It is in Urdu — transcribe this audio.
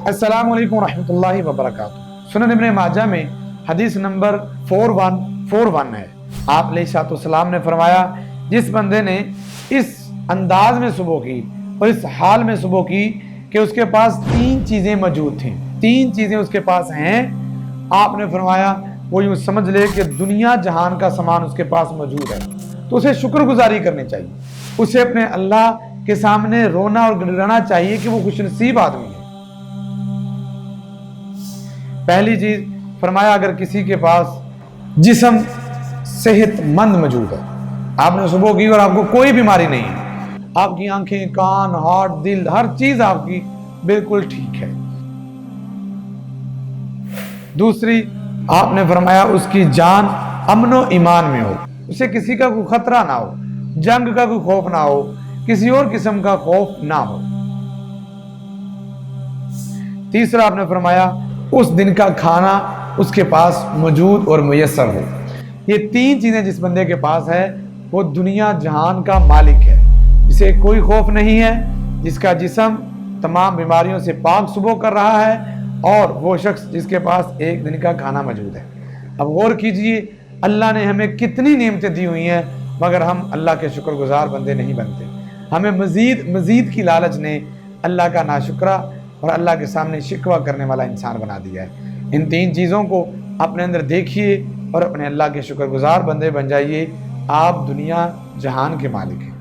السلام علیکم ورحمۃ اللہ وبرکاتہ۔ سنن ابن ماجہ میں حدیث نمبر 4141 ہے۔ آپ علیہ الصلوۃ والسلام نے فرمایا، جس بندے نے اس انداز میں صبح کی اور اس حال میں صبح کی کہ اس کے پاس 3 چیزیں موجود تھیں، 3 چیزیں اس کے پاس ہیں، آپ نے فرمایا وہ یوں سمجھ لے کہ دنیا جہان کا سامان اس کے پاس موجود ہے، تو اسے شکر گزاری کرنی چاہیے، اسے اپنے اللہ کے سامنے رونا اور گڑگڑانا چاہیے کہ وہ خوش نصیب آدمی ہے۔ پہلی چیز فرمایا، اگر کسی کے پاس جسم صحت مند موجود ہے، آپ نے صبح کی اور آپ کو کوئی بیماری نہیں ہے، آپ کی آنکھیں، کان، ہارٹ، دل، ہر چیز آپ کی بالکل ٹھیک ہے۔ دوسری، آپ نے فرمایا اس کی جان امن و ایمان میں ہو، اسے کسی کا کوئی خطرہ نہ ہو، جنگ کا کوئی خوف نہ ہو، کسی اور قسم کا خوف نہ ہو۔ تیسرا، آپ نے فرمایا اس دن کا کھانا اس کے پاس موجود اور میسر ہو۔ یہ 3 چیزیں جس بندے کے پاس ہے وہ دنیا جہان کا مالک ہے، جسے کوئی خوف نہیں ہے، جس کا جسم تمام بیماریوں سے پاک صبح کر رہا ہے، اور وہ شخص جس کے پاس ایک دن کا کھانا موجود ہے۔ اب غور کیجئے، اللہ نے ہمیں کتنی نعمتیں دی ہوئی ہیں، مگر ہم اللہ کے شکر گزار بندے نہیں بنتے۔ ہمیں مزید کی لالچ نے اللہ کا ناشکرہ اور اللہ کے سامنے شکوہ کرنے والا انسان بنا دیا ہے۔ ان 3 چیزوں کو اپنے اندر دیکھیے اور اپنے اللہ کے شکر گزار بندے بن جائیے، آپ دنیا جہان کے مالک ہیں۔